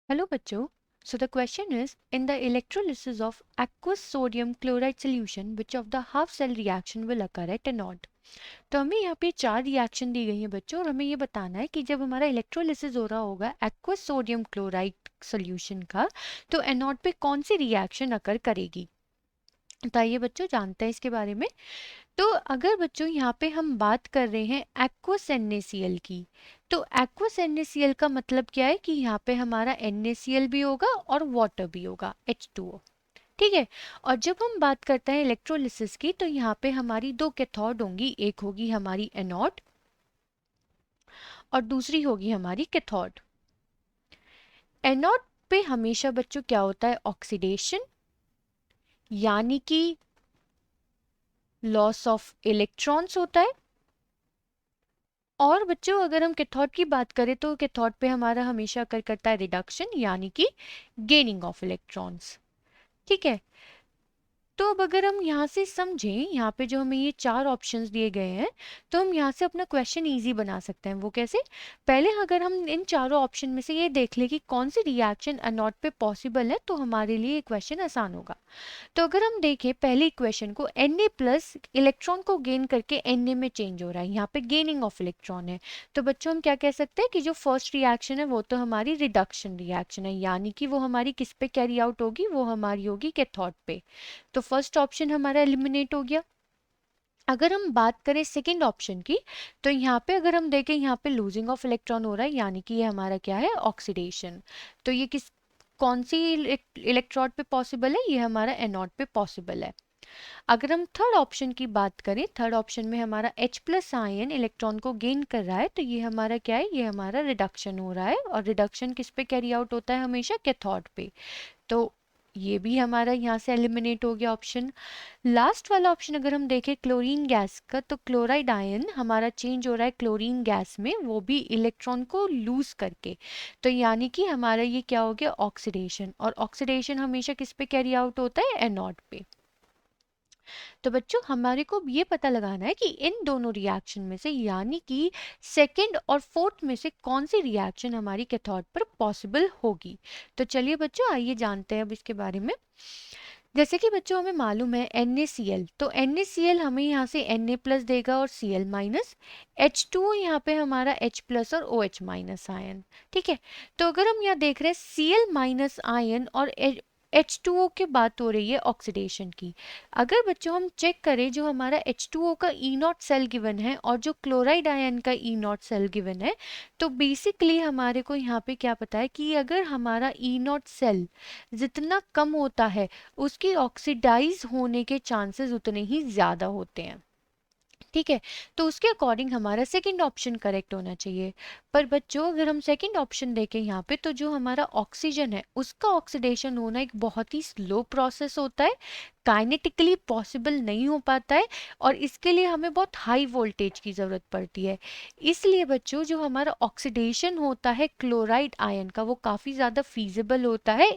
Hello बच्चों. So the question is, in the electrolysis of aqueous sodium chloride solution, which of the half cell reaction will occur at anode? तो हमें यहाँ पे चार reaction दी गई है बच्चों, और हमें ये बताना है कि जब हमारा इलेक्ट्रोलिसिस हो रहा होगा एक्वस सोडियम क्लोराइड सोल्यूशन का, तो एनोड पे कौन सी रिएक्शन अकर करेगी. तो आइए बच्चों जानते हैं इसके बारे में. तो अगर बच्चों यहाँ पे हम बात कर रहे हैं एक्वस NaCl की, तो एक्वस NaCl का मतलब क्या है कि यहाँ पे हमारा NaCl भी होगा और वाटर भी होगा, H2O. ठीक है. और जब हम बात करते हैं इलेक्ट्रोलिसिस की, तो यहाँ पे हमारी दो कैथोड होंगी, एक होगी हमारी एनोड और दूसरी होगी हमारी कैथोड. एनोड पे हमेशा बच्चों क्या होता है, ऑक्सीडेशन, यानी कि लॉस ऑफ इलेक्ट्रॉन्स होता है. और बच्चों अगर हम कैथोड की बात करें तो कैथोड पे हमारा हमेशा अकर करता है रिडक्शन, यानी कि गेनिंग ऑफ इलेक्ट्रॉन्स. ठीक है. तो अब अगर हम यहाँ से समझें, यहाँ पे जो हमें ये चार ऑप्शंस दिए गए हैं, तो हम यहाँ से अपना क्वेश्चन इजी बना सकते हैं. वो कैसे? पहले अगर हम इन चारों ऑप्शन में से ये देख लें कि कौन सी रिएक्शन एनोड पे पॉसिबल है, तो हमारे लिए ये क्वेश्चन आसान होगा. तो अगर हम देखें पहले इक्वेशन को, Na प्लस इलेक्ट्रॉन को गेन करके Na में चेंज हो रहा है, यहाँ पे गेनिंग ऑफ इलेक्ट्रॉन है. तो बच्चों हम क्या कह सकते हैं कि जो फर्स्ट रिएक्शन है वो तो हमारी रिडक्शन रिएक्शन है, यानी कि वो हमारी किस पे कैरी आउट होगी, वो हमारी होगी कैथोड पे. तो फर्स्ट ऑप्शन हमारा एलिमिनेट हो गया. अगर हम बात करें सेकंड ऑप्शन की, तो यहाँ पे अगर हम देखें, यहाँ पे लूजिंग ऑफ इलेक्ट्रॉन हो रहा है, यानी कि ये हमारा क्या है, ऑक्सीडेशन. तो ये किस कौन सी इलेक्ट्रोड पे पॉसिबल है, ये हमारा एनोड पे पॉसिबल है. अगर हम थर्ड ऑप्शन की बात करें, थर्ड ऑप्शन में हमारा H प्लस आयन इलेक्ट्रॉन को गेन कर रहा है, तो ये हमारा क्या है, ये हमारा रिडक्शन हो रहा है. और रिडक्शन किस पे कैरी आउट होता है, हमेशा कैथोड पे. तो ये भी हमारा यहाँ से एलिमिनेट हो गया ऑप्शन. लास्ट वाला ऑप्शन अगर हम देखें क्लोरीन गैस का, तो क्लोराइड आयन हमारा चेंज हो रहा है क्लोरीन गैस में, वो भी इलेक्ट्रॉन को लूज करके. तो यानी कि हमारा ये क्या हो गया, ऑक्सीडेशन. और ऑक्सीडेशन हमेशा किस पे कैरी आउट होता है, एनोड पे. तो बच्चों हमारे को ये पता लगाना है कि इन दोनों रिएक्शन में से, यानी कि सेकंड और फोर्थ में से कौन सी रिएक्शन हमारी कैथोड पर पॉसिबल होगी. तो चलिए बच्चों आइए जानते हैं अब इसके बारे में. जैसे कि बच्चों हमें मालूम है NaCl, तो NaCl हमें यहाँ से Na प्लस देगा और Cl माइनस. H2O यहाँ पे हमारा H प्लस और OH माइनस आयन. ठीक है. तो अगर हम यहाँ देख रहे हैं Cl माइनस आयन और H2O की बात हो रही है ऑक्सीडेशन की. अगर बच्चों हम चेक करें, जो हमारा H2O का E नॉट सेल गिवन है और जो क्लोराइड आयन का E नॉट सेल गिवन है, तो बेसिकली हमारे को यहाँ पे क्या पता है कि अगर हमारा E नॉट सेल जितना कम होता है, उसकी ऑक्सीडाइज होने के चांसेस उतने ही ज़्यादा होते हैं. ठीक है. तो उसके अकॉर्डिंग हमारा सेकंड ऑप्शन करेक्ट होना चाहिए. पर बच्चों अगर हम सेकंड ऑप्शन देखें यहाँ पे, तो जो हमारा ऑक्सीजन है उसका ऑक्सीडेशन होना एक बहुत ही स्लो प्रोसेस होता है, काइनेटिकली पॉसिबल नहीं हो पाता है, और इसके लिए हमें बहुत हाई वोल्टेज की ज़रूरत पड़ती है. इसलिए बच्चों जो हमारा ऑक्सीडेशन होता है क्लोराइड आयन का, वो काफ़ी ज़्यादा फीजिबल होता है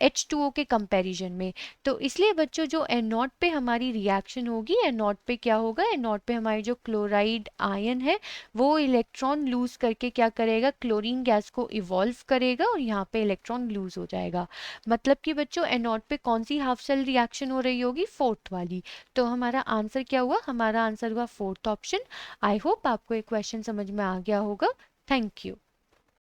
H2O के कंपैरिजन में. तो इसलिए बच्चों जो एनोड पे हमारी रिएक्शन होगी, एनोड पे क्या होगा, एनोड पे हमारी जो क्लोराइड आयन है वो इलेक्ट्रॉन लूज करके क्या करेगा, क्लोरीन गैस को इवॉल्व करेगा और यहाँ पे इलेक्ट्रॉन लूज हो जाएगा. मतलब कि बच्चों एनोड पे कौन सी हाफ सेल रिएक्शन हो रही होगी, फोर्थ वाली. तो हमारा आंसर क्या हुआ, हमारा आंसर हुआ फोर्थ ऑप्शन. आई होप आपको ये क्वेश्चन समझ में आ गया होगा. Thank you.